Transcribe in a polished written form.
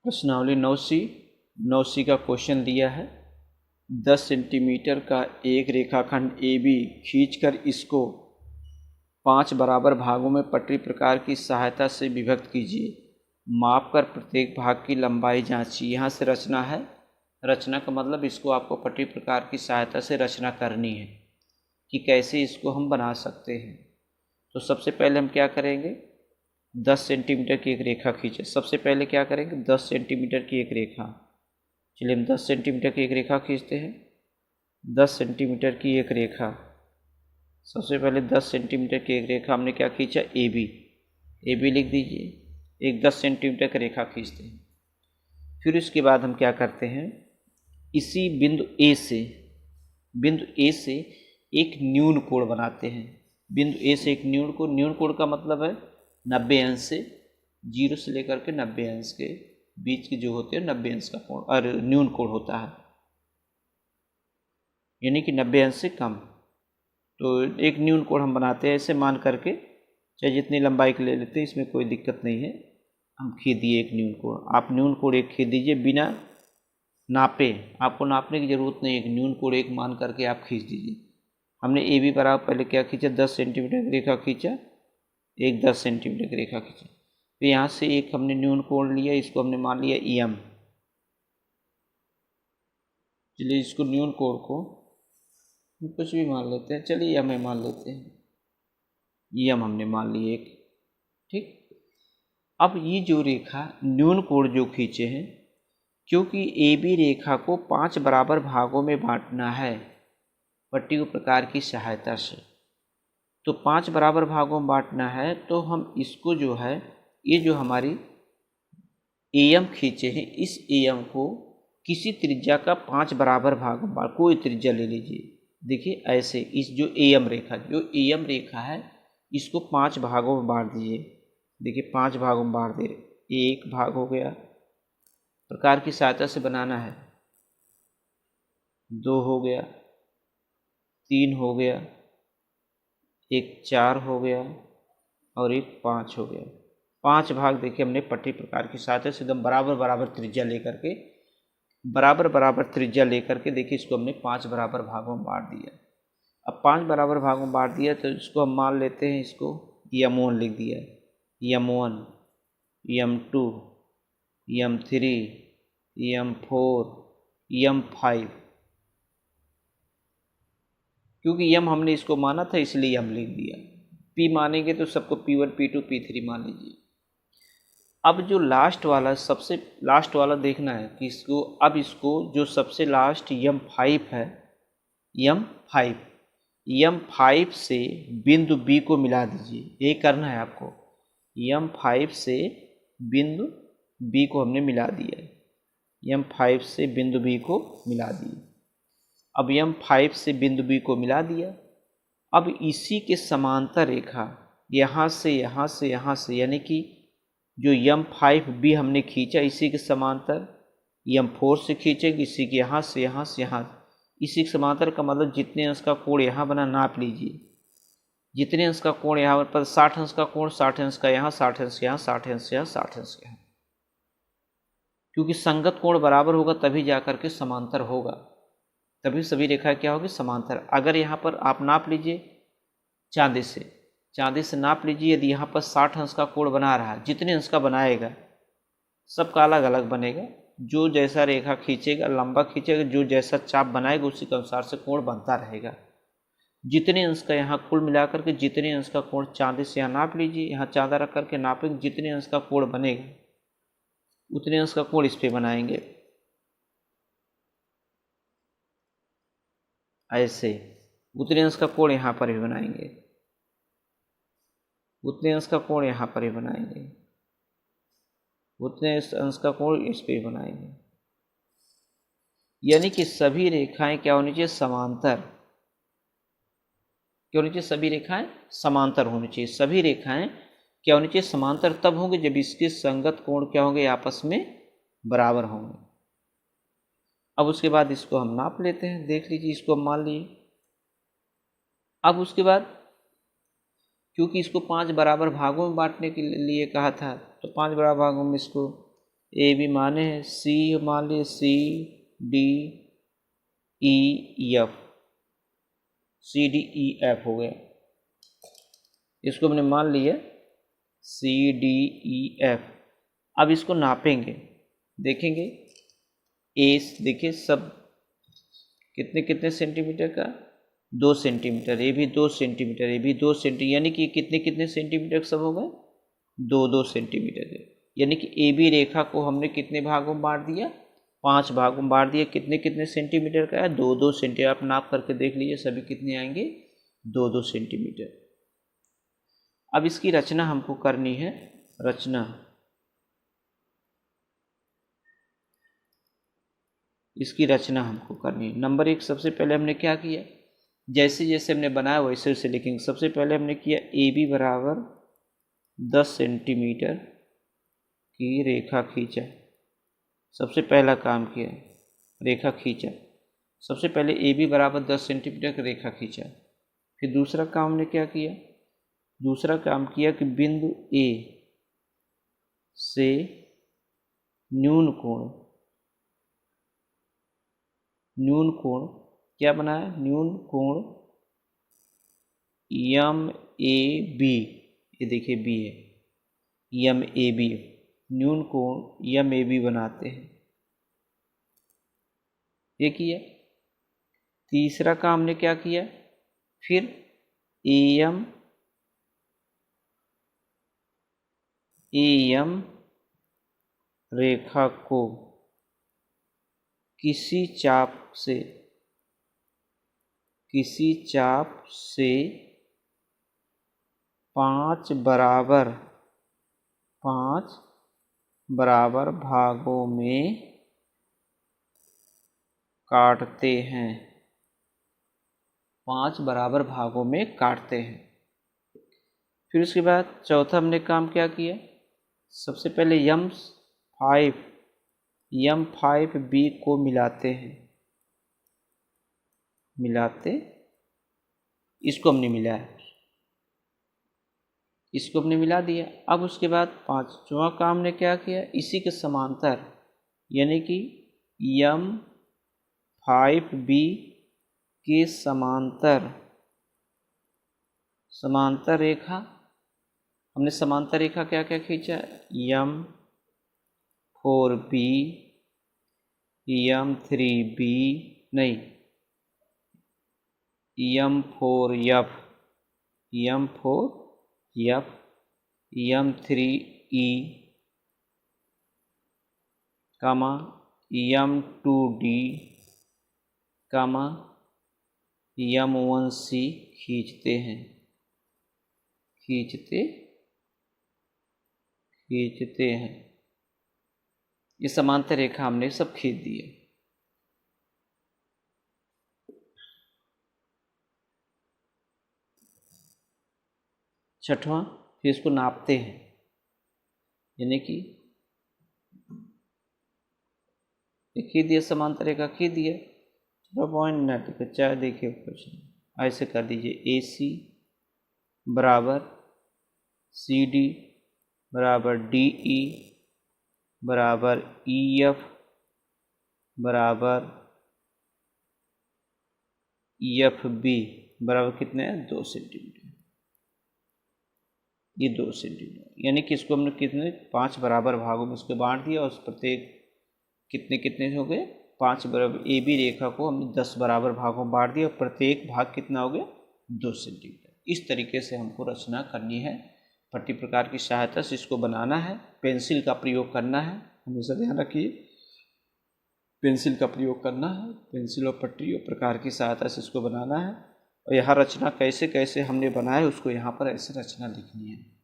प्रश्नावली 9C 9C का question दिया है 10 सेंटीमीटर का एक रेखाखंड AB खींचकर इसको 5 बराबर भागों में पटरी प्रकार की सहायता से विभक्त कीजिए। मापकर प्रत्येक भाग की लंबाई जांचिए। यहाँ से रचना है, रचना का मतलब इसको आपको पटरी प्रकार की सहायता से रचना करनी है कि कैसे इसको हम बना सकते हैं। तो सबसे पहले हम क्या करेंगे, 10 सेंटीमीटर की एक रेखा खींचे। सबसे पहले क्या करेंगे, 10 सेंटीमीटर की एक रेखा। चलिए हम 10 सेंटीमीटर की एक रेखा खींचते हैं। 10 सेंटीमीटर की एक रेखा, सबसे पहले 10 सेंटीमीटर की एक रेखा हमने क्या खींचा, ए बी लिख दीजिए। एक 10 सेंटीमीटर की रेखा खींचते हैं। फिर उसके बाद हम क्या करते हैं, इसी बिंदु ए से एक न्यून कोण बनाते हैं। बिंदु ए से एक न्यून कोण का मतलब है 90 अंश से, 0 से लेकर के 90 अंश के बीच के जो होते हैं 90 अंश का कोण और न्यून कोण होता है, यानी कि 90 अंश से कम। तो एक न्यून कोण हम बनाते हैं ऐसे मान करके, चाहे जितनी लंबाई के ले लेते हैं, इसमें कोई दिक्कत नहीं है। हम खींच दिए एक न्यून कोण। आप न्यून कोण एक खींच दीजिए बिना नापे, आपको नापने की ज़रूरत नहीं है। एक न्यून कोण एक मान करके आप खींच दीजिए। हमने ए बी बराबर पहले क्या खींचा, 10 सेंटीमीटर की रेखा खींचा, एक 10 सेंटीमीटर की रेखा खींची। तो यहाँ से एक हमने न्यून कोण लिया, इसको हमने मान लिया एम। चलिए इसको न्यून कोण को कुछ भी मान लेते हैं, चलिए एम मान लेते हैं, एम हमने मान लिया एक। ठीक, अब ये जो रेखा न्यून कोण जो खींचे हैं, क्योंकि ए बी रेखा को 5 बराबर भागों में बांटना है पट्टी प्रकार की सहायता से, तो 5 बराबर भागों में बांटना है, तो हम इसको जो है, ये जो हमारी एम खींचे हैं, इस एम को किसी त्रिज्या का 5 बराबर भाग में बांट, कोई त्रिज्या ले लीजिए। देखिए ऐसे, इस जो एम रेखा है, इसको 5 भागों में बांट दीजिए। देखिए 5 भागों में बांट दे रहे, एक भाग हो गया, प्रकार की सहायता से बनाना है, 2 हो गया, 3 हो गया, एक 4 हो गया और एक 5 हो गया। 5 भाग देखिए हमने पट्टी प्रकार की सहायता से एकदम बराबर त्रिज्या लेकर के देखिए इसको हमने 5 बराबर भागों में बांट दिया। अब 5 बराबर भागों में बांट दिया, तो इसको हम मान लेते हैं, इसको M1 लिख दिया, M1, M2, M3, M4, M5। क्योंकि M हमने इसको माना था इसलिए हम लिख दिया। P मानेंगे तो सबको P1, P2, P3 मान लीजिए। अब जो लास्ट वाला, सबसे लास्ट वाला देखना है कि इसको, अब इसको जो सबसे लास्ट M5 है, M5 से बिंदु B को मिला दीजिए। ये करना है आपको, M5 से बिंदु B को हमने मिला दिया है। M5 से बिंदु B को मिला दिए। अब M5 से बिंदु B को मिला दिया। अब इसी के समांतर रेखा यहाँ से, यानी कि जो M5B हमने खींचा, इसी के समांतर M4 से खींचेंगे, इसी के यहाँ से यहाँ, इसी के समांतर का मतलब जितने अंश का कोण यहाँ बना नाप लीजिए। जितने अंश का कोण यहाँ पर 60 अंश का कोण, 60 अंश का यहाँ, 60 अंश यहाँ, 60 अंश यहाँ, 60 अंश यहाँ। क्योंकि संगत कोण बराबर होगा तभी जाकर के समांतर होगा, तभी सभी रेखा क्या होगी, समांतर। अगर यहाँ पर आप नाप लीजिए चांदी से नाप लीजिए, यदि यहाँ पर 60 अंश का कोण बना रहा है, जितने अंश का बनाएगा सबका अलग अलग बनेगा। जो जैसा रेखा खींचेगा, लंबा खींचेगा, जो जैसा चाप बनाएगा उसी के अनुसार से कोण बनता रहेगा। जितने अंश का यहाँ कुल मिलाकर के जितने अंश का कोण चांदी से यहाँ नाप लीजिए, यहाँ चांदा रख करके नापेंगे, जितने अंश का कोण बनेगा उतने अंश का कोण इस पे बनाएंगे। ऐसे उतने अंश का कोण यहाँ पर भी बनाएंगे, उतने अंश का कोण यहाँ पर भी बनाएंगे, उतने अंश का कोण इस पे बनाएंगे। यानी कि सभी रेखाएं क्या होनी चाहिए, समांतर। क्या होनी चाहिए, सभी रेखाएं समांतर होनी चाहिए। सभी रेखाएं क्या होनी चाहिए, समांतर तब होंगे जब इसके संगत कोण क्या होंगे, आपस में बराबर होंगे। अब उसके बाद इसको हम नाप लेते हैं, देख लीजिए, इसको हम मान लिए। अब उसके बाद क्योंकि इसको 5 बराबर भागों में बांटने के लिए कहा था, तो 5 बराबर भागों में इसको ए बी माने सी, मान लिए C D E F, C D E F हो गया। इसको हमने मान लिया सी डी ई एफ। अब इसको नापेंगे, देखेंगे ए, देखिए सब कितने कितने सेंटीमीटर का, 2 सेंटीमीटर, ये भी 2 सेंटीमीटर, ये भी 2 सेंटीमीटर, यानी कि कितने कितने सेंटीमीटर सब हो गए, 2-2 सेंटीमीटर है। यानी कि ए बी रेखा को हमने कितने भागों में बांट दिया, 5 भागों में बांट दिया। कितने कितने सेंटीमीटर का है, 2-2 सेंटीमीटर। आप नाप करके देख लीजिए सभी कितने आएंगे, 2-2 सेंटीमीटर। अब इसकी रचना हमको करनी है, रचना इसकी रचना हमको करनी है। नंबर 1, सबसे पहले हमने क्या किया, जैसे जैसे हमने बनाया वैसे वैसे लिखेंगे। सबसे पहले हमने किया ए बी बराबर 10 सेंटीमीटर की रेखा खींचा। सबसे पहला काम किया, रेखा खींचा। सबसे पहले ए बी बराबर 10 सेंटीमीटर की रेखा खींचा। फिर दूसरा काम हमने क्या किया, दूसरा काम किया कि बिंदु ए से न्यून कोण क्या बनाया, न्यून कोण यम ए बी, ये देखिए बी है, यम ए बी, न्यून कोण यम ए बी बनाते हैं, ये किया। तीसरा काम हमने क्या किया, फिर एम रेखा को किसी चाप से 5 बराबर भागों में काटते हैं, 5 बराबर भागों में काटते हैं। फिर उसके बाद चौथा हमने काम क्या किया, सबसे पहले यम 5 बी को मिलाते, इसको हमने मिलाया, इसको हमने मिला दिया। अब उसके बाद पांचवा काम ने क्या किया, इसी के समांतर, यानी कि यम 5 बी के समांतर रेखा, हमने समांतर रेखा क्या क्या खींचा, यम 4 बी, यम 3 बी, नहीं यम 4 एफ, यम 3 ई, कामा यम 2 डी, कामा यम 1 सी खींचते हैं, ये समांतर रेखा हमने सब खींच दिए। छठवां, फिर इसको नापते हैं, यानी कि खींच दिया, समांतर रेखा खींच दिया, पॉइंट ना टिके, चाहे देखिए क्वेश्चन ऐसे कर दीजिए, ए सी बराबर सी डी बराबर डी ई बराबर ई एफ बराबर ई एफ बी बराबर कितने हैं, 2 सेंटीमीटर। ये 2 सेंटीमीटर, यानी कि इसको हमने कितने 5 बराबर भागों में इसके बांट दिया, और प्रत्येक कितने कितने हो गए, 5 बराबर। ए बी रेखा को हमने 10 बराबर भागों में बांट दिया, और प्रत्येक भाग कितना हो गया, 2 सेंटीमीटर। इस तरीके से हमको रचना करनी है, पट्टी प्रकार की सहायता से इसको बनाना है। पेंसिल का प्रयोग करना है, हमेशा ध्यान रखिए, पेंसिल का प्रयोग करना है, पेंसिल और पट्टी और प्रकार की सहायता से इसको बनाना है। और यहाँ रचना कैसे कैसे हमने बनाया उसको यहाँ पर ऐसे रचना लिखनी है।